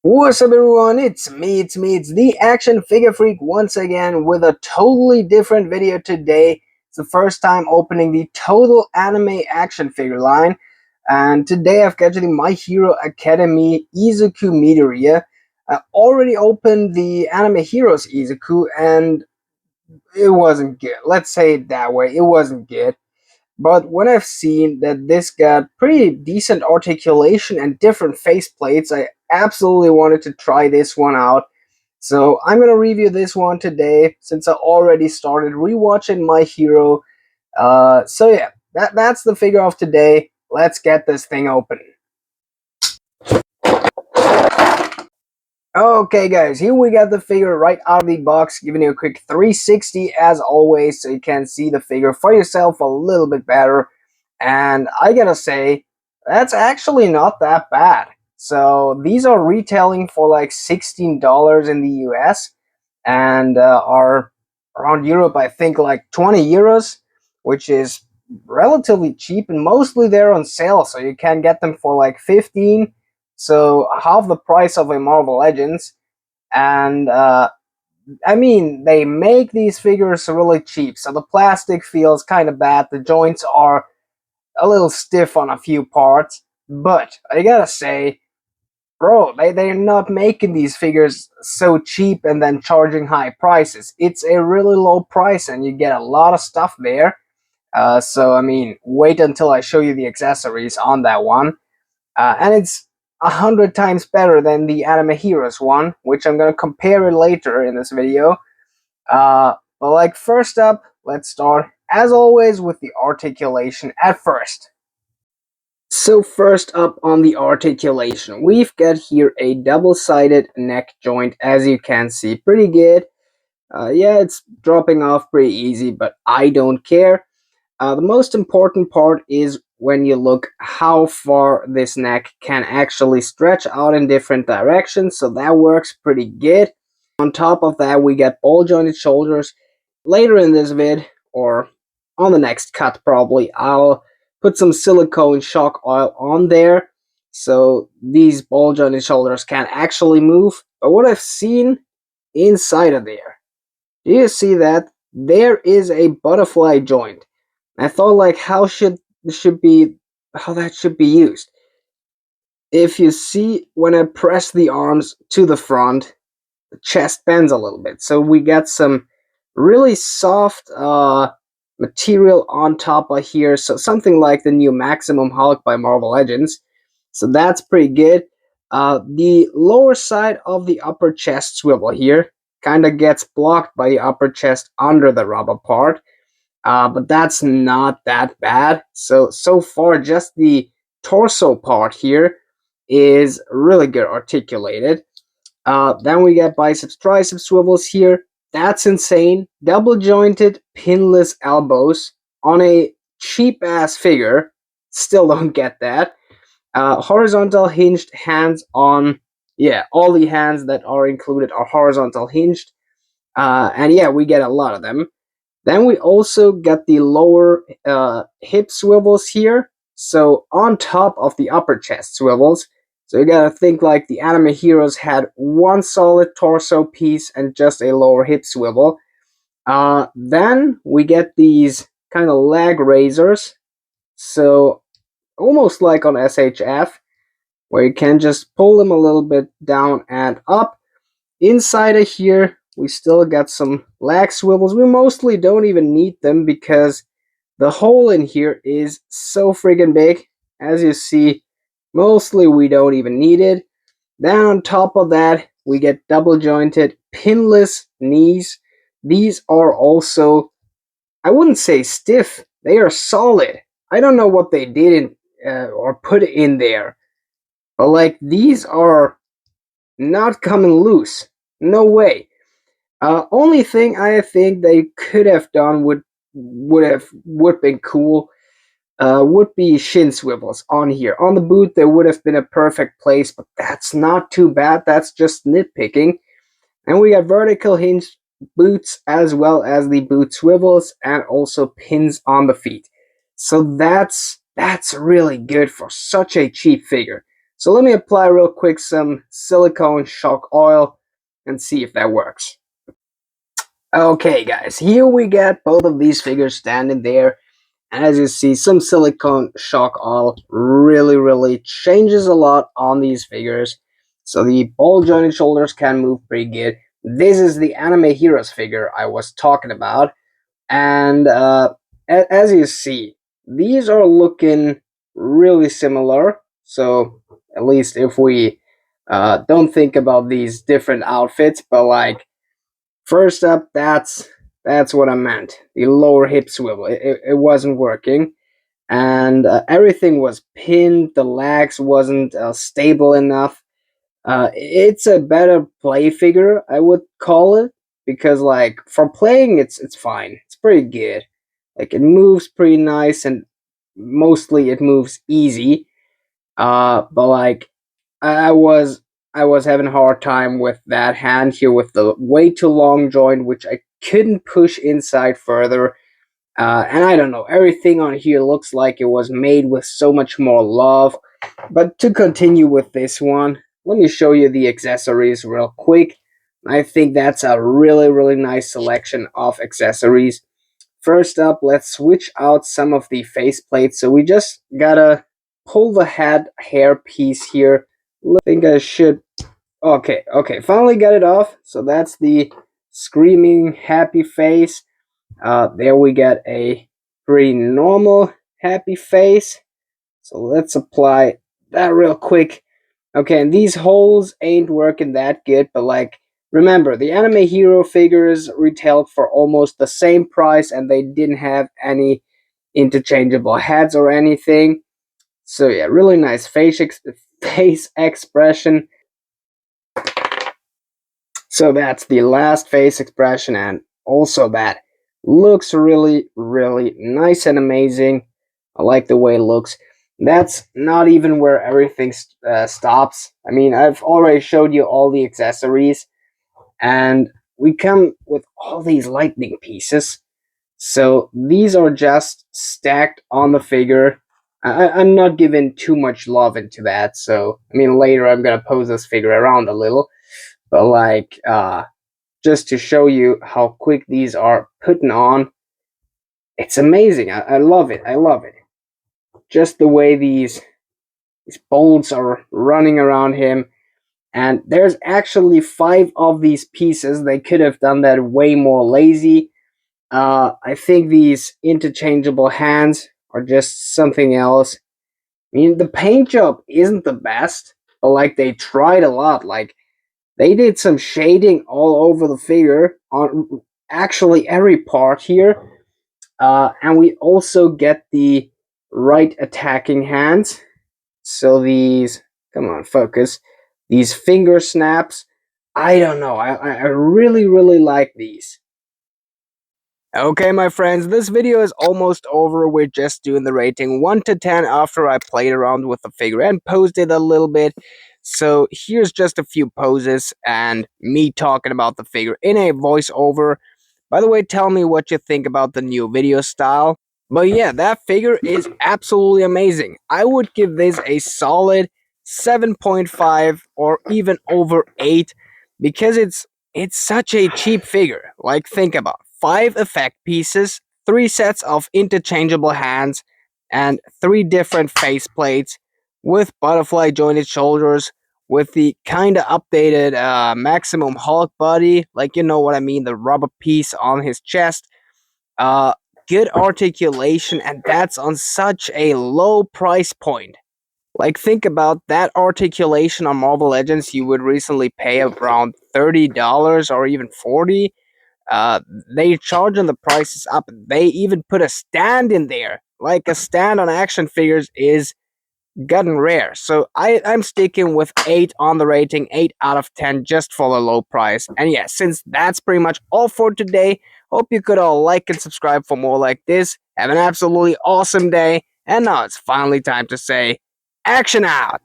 What's up everyone, it's the Action Figure Freak once again with a totally different video today. It's the first time opening the total anime action figure line, and today I've got the My Hero Academy Izuku Midoriya. I already opened the Anime Heroes Izuku and it wasn't good. Let's say it that way, it wasn't good. But when I've seen that this got pretty decent articulation and different faceplates, I absolutely wanted to try this one out. So I'm gonna review this one today since I already started rewatching My Hero. So yeah, that's the figure of today. Let's get this thing open. Okay guys, here we got the figure right out of the box, giving you a quick 360 as always, so you can see the figure for yourself a little bit better. And I gotta say, that's actually not that bad. So these are retailing for like $16 in the US and are around Europe, I think like 20 euros, which is relatively cheap, and mostly they're on sale, so you can get them for like 15, so half the price of a Marvel Legends. And I mean, they make these figures really cheap, so the plastic feels kind of bad, the joints are a little stiff on a few parts, but I gotta say, bro, they're not making these figures so cheap and then charging high prices. It's a really low price and you get a lot of stuff there. So I mean, wait until I show you the accessories on that one. And it's 100 times better than the Anime Heroes one, which I'm gonna compare it later in this video. But like first up, let's start as always with the articulation at first. So first up on the articulation, we've got here a double-sided neck joint, as you can see, pretty good. Yeah, it's dropping off pretty easy, but I don't care. The most important part is when you look how far this neck can actually stretch out in different directions, so that works pretty good. On top of that, we get ball jointed shoulders. Later in this vid, or on the next cut probably, I'll put some silicone shock oil on there so these ball jointed shoulders can actually move. But what I've seen inside of there, do you see that? There is a butterfly joint. I thought like how that should be used. If you see when I press the arms to the front, the chest bends a little bit. So we got some really soft material on top of here. So something like the new Maximum Hulk by Marvel Legends. So that's pretty good. The lower side of the upper chest swivel here kind of gets blocked by the upper chest under the rubber part. But that's not that bad. So far, just the torso part here is really good articulated. Then we get biceps, triceps swivels here. That's insane. Double jointed, pinless elbows on a cheap ass figure. Still don't get that. Horizontal hinged hands on. Yeah, all the hands that are included are horizontal hinged. And yeah, we get a lot of them. Then we also get the lower hip swivels here. So on top of the upper chest swivels. So you gotta think like the Anime Heroes had one solid torso piece and just a lower hip swivel. Then we get these kind of leg raisers. So almost like on SHF, where you can just pull them a little bit down and up. Inside of here, we still got some lag swivels. We mostly don't even need them because the hole in here is so friggin' big. As you see, mostly we don't even need it. Then on top of that, we get double jointed pinless knees. These are also, I wouldn't say stiff, they are solid. I don't know what they did in, or put in there, but like these are not coming loose. No way. Only thing I think they could have done would been cool. Would be shin swivels on here. On the boot, there would have been a perfect place, but that's not too bad. That's just nitpicking. And we got vertical hinge boots as well as the boot swivels and also pins on the feet. So that's really good for such a cheap figure. So let me apply real quick some silicone shock oil and see if that works. Okay guys, here we got both of these figures standing there. And as you see, some silicone shock oil really changes a lot on these figures. So the ball jointed shoulders can move pretty good. This is the Anime Heroes figure I was talking about. And as you see, these are looking really similar. So at least if we don't think about these different outfits, but like first up, that's what I meant. The lower hip swivel, it wasn't working, and everything was pinned. The legs wasn't stable enough. It's a better play figure, I would call it, because like for playing, it's fine. It's pretty good. Like it moves pretty nice, and mostly it moves easy. But like I was I was having a hard time with that hand here with the way too long joint, which I couldn't push inside further. And I don't know, everything on here looks like it was made with so much more love. But to continue with this one, let me show you the accessories real quick. I think that's a really nice selection of accessories. First up, let's switch out some of the faceplates. So we just gotta pull the head hair piece here. I think I should. Okay, finally got it off. So that's the screaming happy face. There we get a pretty normal happy face. So let's apply that real quick. Okay, and these holes ain't working that good, but like, remember, the anime hero figures retailed for almost the same price and they didn't have any interchangeable heads or anything. So yeah, really nice face expression. So that's the last face expression, and also that looks really nice and amazing. I like the way it looks. That's not even where everything stops. I mean, I've already showed you all the accessories, and we come with all these lightning pieces. So these are just stacked on the figure. I'm not giving too much love into that. So I mean, later I'm gonna pose this figure around a little, but like, just to show you how quick these are putting on, it's amazing. I love it. I love it. Just the way these bolts are running around him. And there's actually 5 of these pieces. They could have done that way more lazy. I think these interchangeable hands are just something else. I mean, the paint job isn't the best, but like they tried a lot. Like they did some shading all over the figure on actually every part here. And we also get the right attacking hands. So these, come on, focus. These finger snaps. I don't know. I really like these. Okay, my friends, this video is almost over. We're just doing the rating 1 to 10 after I played around with the figure and posed it a little bit. So here's just a few poses and me talking about the figure in a voiceover. By the way, tell me what you think about the new video style. But yeah, that figure is absolutely amazing. I would give this a solid 7.5 or even over 8 because it's such a cheap figure. Like think about 5 effect pieces, 3 sets of interchangeable hands, and 3 different face plates with butterfly jointed shoulders with the kind of updated maximum Hulk body, like you know what I mean, the rubber piece on his chest. Uh, Good articulation, and that's on such a low price point. Like think about that articulation on Marvel Legends, you would recently pay around $30 or even 40. Uh, they charging the prices up. They even put a stand in there. Like a stand on action figures is gotten rare. So I'm sticking with 8 on the rating, 8 out of 10 just for the low price. And yeah, since that's pretty much all for today, hope you could all like and subscribe for more like this. Have an absolutely awesome day. And now it's finally time to say, action out!